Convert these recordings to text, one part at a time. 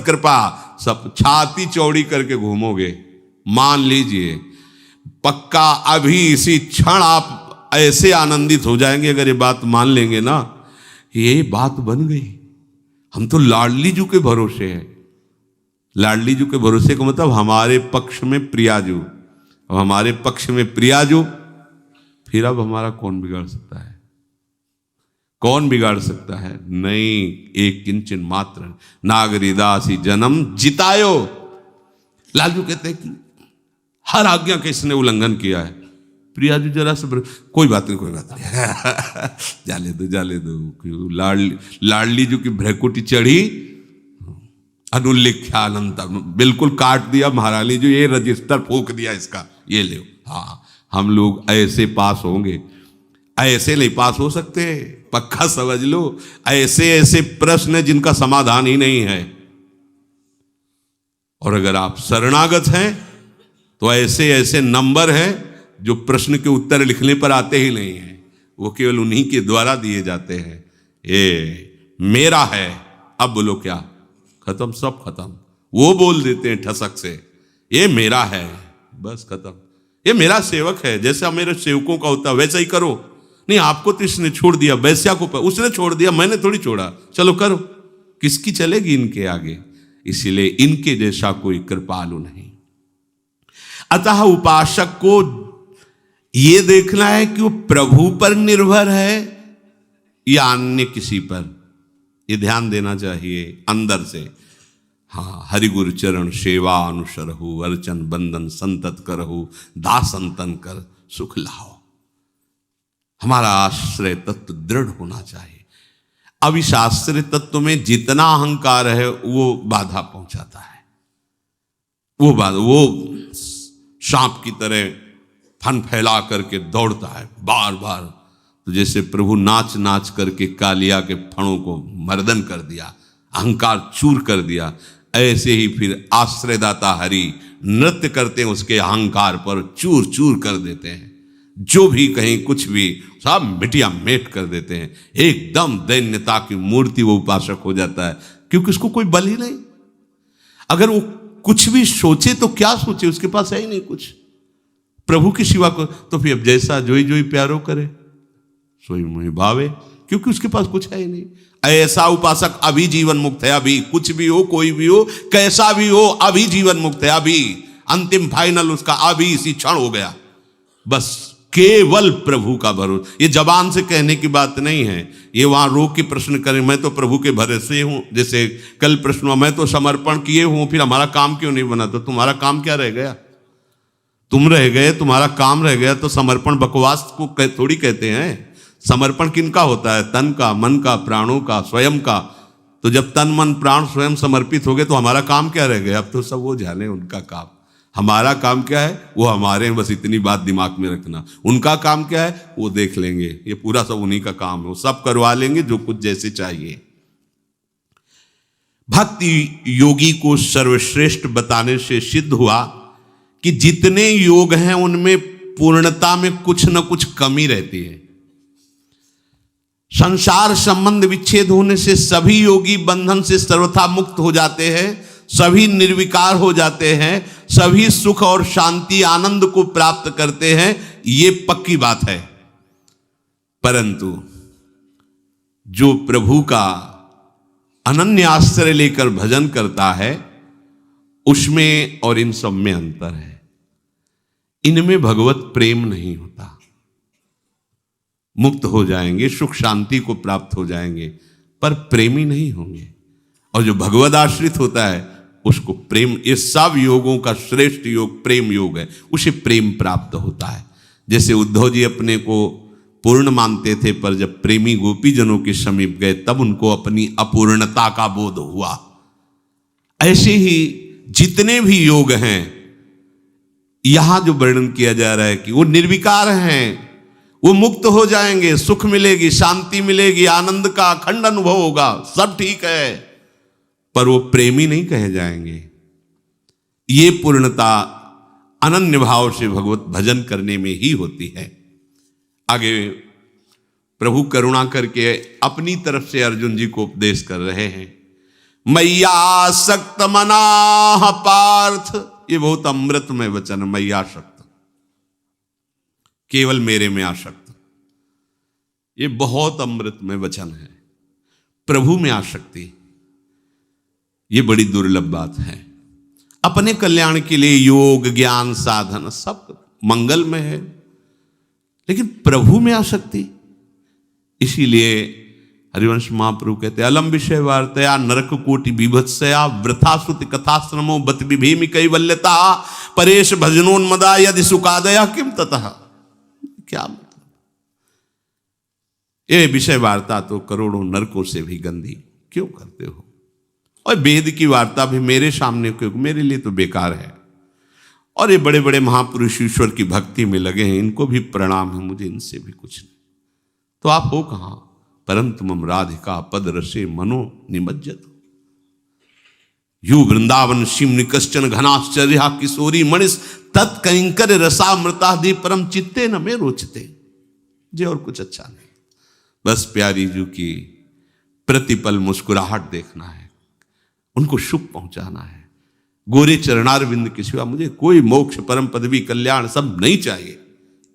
कृपा, सब छाती चौड़ी करके घूमोगे। मान लीजिए पक्का अभी इसी क्षण आप ऐसे आनंदित हो जाएंगे अगर ये बात मान लेंगे ना, ये बात बन गई। हम तो लाडली जू के भरोसे हैं। लाडली जू के भरोसे का मतलब हमारे पक्ष में प्रियाजू, अब हमारे पक्ष में प्रियाजू, फिर अब हमारा कौन बिगाड़ सकता है? कौन बिगाड़ सकता है? नहीं, एक किंचन मात्र नागरी दासी जन्म जितायो। लालजू कहते हैं कि हर आज्ञा का इसने उल्लंघन किया है। प्रियाजू जरा से कोई बात नहीं, कोई बात नहीं जाले दो जाले दो। लाडली जू की भ्रकुटी चढ़ी, अनुल्लेख्यानंता, बिल्कुल काट दिया महारानी जो, ये रजिस्टर फूंक दिया इसका, ये ले। हाँ, हम लोग ऐसे पास होंगे, ऐसे नहीं पास हो सकते, पक्का समझ लो। ऐसे ऐसे प्रश्न हैं जिनका समाधान ही नहीं है। और अगर आप शरणागत हैं तो ऐसे ऐसे नंबर हैं जो प्रश्न के उत्तर लिखने पर आते ही नहीं हैं, वो केवल उन्हीं के द्वारा दिए जाते हैं। ये मेरा है, अब बोलो क्या? खत्म, सब खत्म। वो बोल देते हैं ठसक से, ये मेरा है, बस खत्म। ये मेरा सेवक है, जैसा मेरे सेवकों का होता वैसा ही करो। नहीं, आपको तो इसने छोड़ दिया, वैश्या को उसने छोड़ दिया, मैंने थोड़ी छोड़ा, चलो करो। किसकी चलेगी इनके आगे? इसीलिए इनके जैसा कोई कृपालु नहीं। अतः उपासक को यह देखना है कि वो प्रभु पर निर्भर है या अन्य किसी पर, ये ध्यान देना चाहिए अंदर से। हाँ, हरि गुरु चरण सेवा अनुसरहु, अर्चन बंदन संतत करहु, दासंतन कर सुख लाओ। हमारा आश्रय तत्व दृढ़ होना चाहिए। अब इस आश्रय तत्व में जितना अहंकार है वो बाधा पहुंचाता है। वो सांप की तरह फन फैला करके दौड़ता है बार बार। तो जैसे प्रभु नाच नाच करके कालिया के फणों को मर्दन कर दिया, अहंकार चूर कर दिया, ऐसे ही फिर आश्रयदाता हरि नृत्य करते हैं उसके अहंकार पर, चूर चूर कर देते हैं। जो भी कहीं कुछ भी सब मिटिया मेट कर देते हैं। एकदम दैन्यता की मूर्ति वो उपासक हो जाता है, क्योंकि उसको कोई बल ही नहीं। अगर वो कुछ भी सोचे तो क्या सोचे, उसके पास है ही नहीं कुछ प्रभु की सिवा को। तो फिर अब जैसा जोई जोई प्यारो करे सोई मुहि भावे, क्योंकि उसके पास कुछ है ही नहीं। ऐसा उपासक अभी जीवन मुक्त है। अभी कुछ भी हो, कोई भी हो, कैसा भी हो, अभी जीवन मुक्त है। अभी अंतिम फाइनल उसका अभी इसी क्षण हो गया। बस केवल प्रभु का भरोसा। ये जबान से कहने की बात नहीं है, ये वहां रोक के प्रश्न करें, मैं तो प्रभु के भरोसे हूं। जैसे कल प्रश्न हुआ, मैं तो समर्पण किए हूं, फिर हमारा काम क्यों नहीं बना? तो तुम्हारा काम क्या रह गया? तुम रह गए, तुम्हारा काम रह गया। तो समर्पण बकवास को थोड़ी कहते हैं। समर्पण किनका होता है? तन का, मन का, प्राणों का, स्वयं का। तो जब तन मन प्राण स्वयं समर्पित हो गए तो हमारा काम क्या रह गया? अब तो सब वो जाने उनका काम। हमारा काम क्या है वो हमारे, बस इतनी बात दिमाग में रखना। उनका काम क्या है वो देख लेंगे, ये पूरा सब उन्हीं का काम है, वो सब करवा लेंगे जो कुछ जैसे चाहिए। भक्ति योगी को सर्वश्रेष्ठ बताने से सिद्ध हुआ कि जितने योग हैं उनमें पूर्णता में कुछ न कुछ कमी रहती है। संसार संबंध विच्छेद होने से सभी योगी बंधन से सर्वथा मुक्त हो जाते हैं, सभी निर्विकार हो जाते हैं, सभी सुख और शांति आनंद को प्राप्त करते हैं, ये पक्की बात है। परंतु जो प्रभु का अनन्य आश्रय लेकर भजन करता है उसमें और इन सब में अंतर है। इनमें भगवत प्रेम नहीं होता। मुक्त हो जाएंगे, सुख शांति को प्राप्त हो जाएंगे, पर प्रेमी नहीं होंगे। और जो भगवद आश्रित होता है उसको प्रेम, ये सब योगों का श्रेष्ठ योग प्रेम योग है, उसे प्रेम प्राप्त होता है। जैसे उद्धव जी अपने को पूर्ण मानते थे, पर जब प्रेमी गोपीजनों के समीप गए तब उनको अपनी अपूर्णता का बोध हुआ। ऐसे ही जितने भी योग हैं, यहां जो वर्णन किया जा रहा है कि वो निर्विकार हैं, वो मुक्त हो जाएंगे, सुख मिलेगी, शांति मिलेगी, आनंद का अखंड अनुभव होगा, सब ठीक है, पर वो प्रेमी नहीं कहे जाएंगे। ये पूर्णता अनन्य भाव से भगवत भजन करने में ही होती है। आगे प्रभु करुणा करके अपनी तरफ से अर्जुन जी को उपदेश कर रहे हैं। मय्यासक्त मनाः पार्थ, ये बहुत अमृतमय वचन। मय्यासक्त, केवल मेरे में आसक्त, ये बहुत अमृतमय वचन है। प्रभु में आसक्ति, ये बड़ी दुर्लभ बात है। अपने कल्याण के लिए योग ज्ञान साधन सब मंगल में है, लेकिन प्रभु में आसक्ति। इसीलिए हरिवंश महाप्रभु कहते अलम विषय वार्तया नरक कोटि बीभत्सया वृथा श्रुति कथाश्रमो बत विभीमि कैवल्यता परेश भजनोन्मदा यदि सुखादया किम ततः। क्या मतलब, ये विषय वार्ता तो करोड़ों नरकों से भी गंदी क्यों करते हो, और वेद की वार्ता भी मेरे सामने क्यों, मेरे लिए तो बेकार है। और ये बड़े बड़े महापुरुष ईश्वर की भक्ति में लगे हैं, इनको भी प्रणाम है, मुझे इनसे भी कुछ नहीं। तो आप हो कहां, परंतु मम राधिका पद रसे मनो निमज्जत। यू वृंदावन शिम कश्चन घनाश्चर्या किशोरी मणिस तत्कंकर रसामृता दे परम चित्ते न में रोचते। जे और कुछ अच्छा नहीं, बस प्यारी जू की प्रतिपल मुस्कुराहट देखना है, उनको सुख पहुंचाना है। गोरे चरणारविंद के सिवा मुझे कोई मोक्ष परम पदवी कल्याण सब नहीं चाहिए।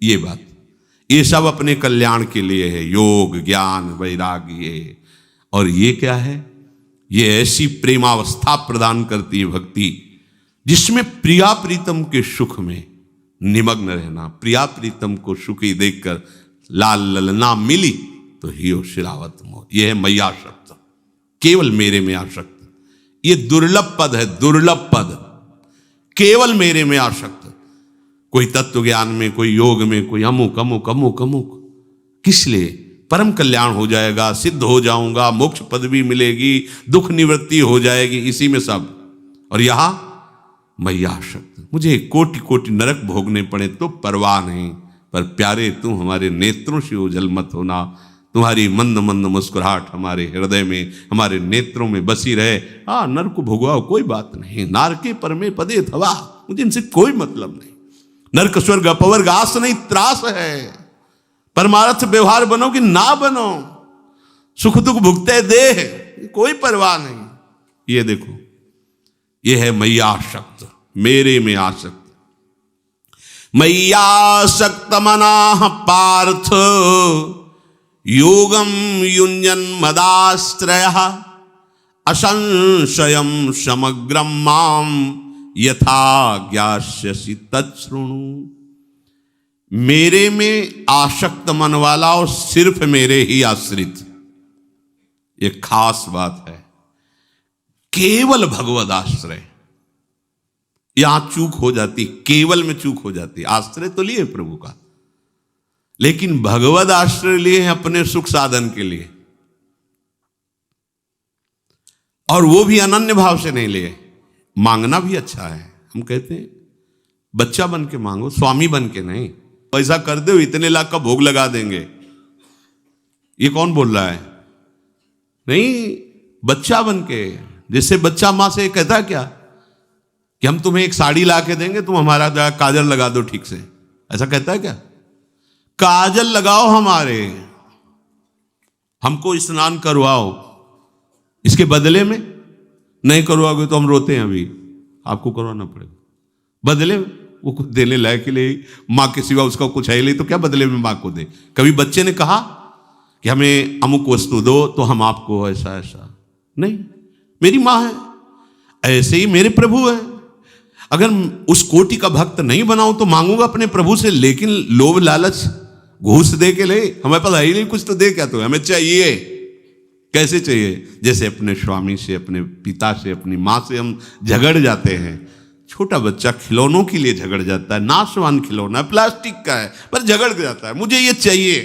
ये बात, ये सब अपने कल्याण के लिए है, योग ज्ञान वैराग्य। और ये क्या है, ये ऐसी प्रेमावस्था प्रदान करती है भक्ति जिसमें प्रिया प्रीतम के सुख में निमग्न रहना। प्रिया प्रीतम को सुखी देखकर लाल ललना मिली तो हियो शिरावत मोह। यह है मय्यासक्त, केवल मेरे में आसक्त। ये दुर्लभ पद है, दुर्लभ पद, केवल मेरे में आसक्त। कोई तत्व ज्ञान में, कोई योग में, कोई अमुक अमुक अमुक अमुक, किस लिए? परम कल्याण हो जाएगा, सिद्ध हो जाऊंगा, मोक्ष पदवी मिलेगी, दुख निवृत्ति हो जाएगी, इसी में सब। और यहां मय्यासक्त, मुझे कोटि कोटि नरक भोगने पड़े तो परवाह नहीं, पर प्यारे तुम हमारे नेत्रों से ओझल मत होना। तुम्हारी मंद मंद मुस्कुराहट हमारे हृदय में, हमारे नेत्रों में बसी रहे। हाँ, नर को भोगवाओ, कोई बात नहीं। नारके परमे पदे थवा, मुझे इनसे कोई मतलब नहीं। नरक स्वर्ग अपवर्ग आस नहीं त्रास है। परमार्थ व्यवहार बनो कि ना बनो, सुख दुख भुगते देह, कोई परवाह नहीं। ये देखो, ये है मय्यासक्त, मेरे में आसक्त। मय्यासक्त मनाः पार्थ योगम युञ्जन मदाश्रयः असंशयम समग्रम माम यथा ज्ञास्यसि तच्छृणु। मेरे में आसक्त मन वाला और सिर्फ मेरे ही आश्रित, ये खास बात है। केवल भगवद आश्रय, यहां चूक हो जाती, केवल में चूक हो जाती। आश्रय तो लिए प्रभु का, लेकिन भगवद आश्रय लिए हैं अपने सुख साधन के लिए, और वो भी अनन्य भाव से नहीं लिए। मांगना भी अच्छा है, हम कहते हैं बच्चा बन के मांगो, स्वामी बन के नहीं। ऐसा कर दो इतने लाख का भोग लगा देंगे, ये कौन बोल रहा है? नहीं, बच्चा बन के, जैसे बच्चा मां से कहता है क्या कि हम तुम्हें एक साड़ी ला के देंगे, तुम हमारा काजल लगा दो ठीक से, ऐसा कहता है क्या? काजल लगाओ हमारे, हमको स्नान करवाओ, इसके बदले में नहीं करवाओगे तो हम रोते हैं, अभी आपको करवाना पड़ेगा। बदले में वो कुछ देने लायक के लिए, माँ के सिवा उसका कुछ है नहीं, तो क्या बदले में माँ को दे? कभी बच्चे ने कहा कि हमें अमुक वस्तु दो तो हम आपको ऐसा ऐसा नहीं। मेरी माँ है, ऐसे ही मेरे प्रभु है। अगर उस कोटि का भक्त नहीं बनाऊं तो मांगूंगा अपने प्रभु से, लेकिन लोभ लालच घूस दे के ले, हमारे पास है ही नहीं कुछ, तो दे क्या? तो हमें चाहिए। कैसे चाहिए? जैसे अपने स्वामी से, अपने पिता से, अपनी माँ से हम झगड़ जाते हैं। छोटा बच्चा खिलौनों के लिए झगड़ जाता है, नाशवान खिलौना प्लास्टिक का है पर झगड़ जाता है, मुझे ये चाहिए।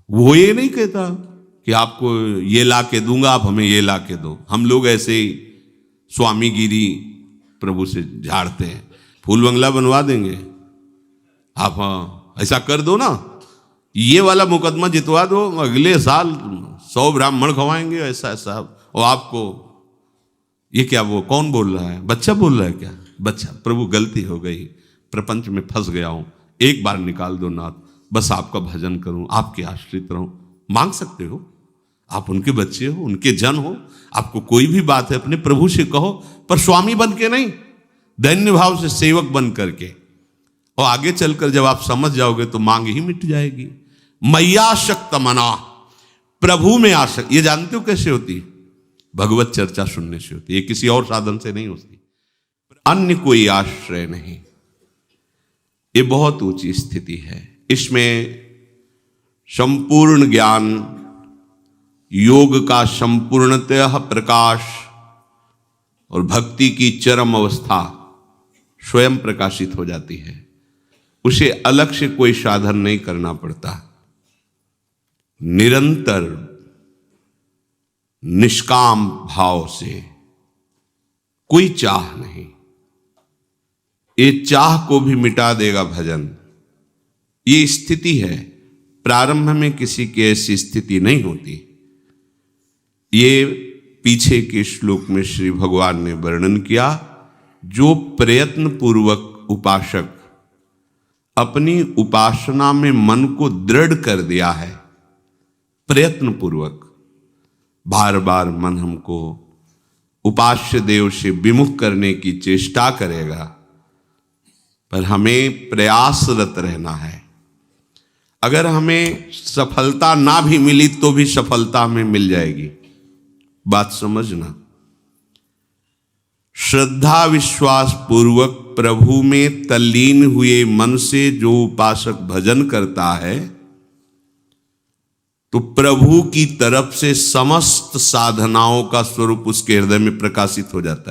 वो ये नहीं कहता कि आपको ये ला के दूंगा, आप हमें ये ला के दो। हम लोग ऐसे ही स्वामीगिरी प्रभु से झाड़ते हैं। फूल बंगला बनवा देंगे, आप ऐसा कर दो ना, ये वाला मुकदमा जितवा दो, अगले साल 100 ब्राह्मण खवाएंगे, ऐसा ऐसा। और आपको ये क्या, वो कौन बोल रहा है? बच्चा बोल रहा है क्या? बच्चा, प्रभु गलती हो गई, प्रपंच में फंस गया हूं, एक बार निकाल दो नाथ, बस आपका भजन करूं, आपके आश्रित रहूं। मांग सकते हो, आप उनके बच्चे हो, उनके जन हो, आपको कोई भी बात है अपने प्रभु से कहो, पर स्वामी बन के नहीं, दैन्य भाव से सेवक बन करके। और आगे चलकर जब आप समझ जाओगे तो मांग ही मिट जाएगी। मय्यासक्त मना, प्रभु में आसक्त। ये जानते हो कैसे होती? भगवत चर्चा सुनने से होती, ये किसी और साधन से नहीं होती। अन्य कोई आश्रय नहीं। ये बहुत ऊंची स्थिति है। इसमें संपूर्ण ज्ञान, योग का संपूर्णतः प्रकाश और भक्ति की चरम अवस्था स्वयं प्रकाशित हो जाती है। उसे अलग से कोई साधन नहीं करना पड़ता। निरंतर निष्काम भाव से, कोई चाह नहीं। ये चाह को भी मिटा देगा भजन। ये स्थिति है। प्रारंभ में किसी की ऐसी स्थिति नहीं होती। ये पीछे के श्लोक में श्री भगवान ने वर्णन किया। जो प्रयत्न पूर्वक उपासक अपनी उपासना में मन को दृढ़ कर दिया है, प्रयत्न पूर्वक बार बार मन हमको उपास्य देव से विमुख करने की चेष्टा करेगा, पर हमें प्रयासरत रहना है। अगर हमें सफलता ना भी मिली तो भी सफलता हमें मिल जाएगी। बात समझना। श्रद्धा विश्वास पूर्वक प्रभु में तल्लीन हुए मन से जो उपासक भजन करता है, तो प्रभु की तरफ से समस्त साधनाओं का स्वरूप उसके हृदय में प्रकाशित हो जाता है।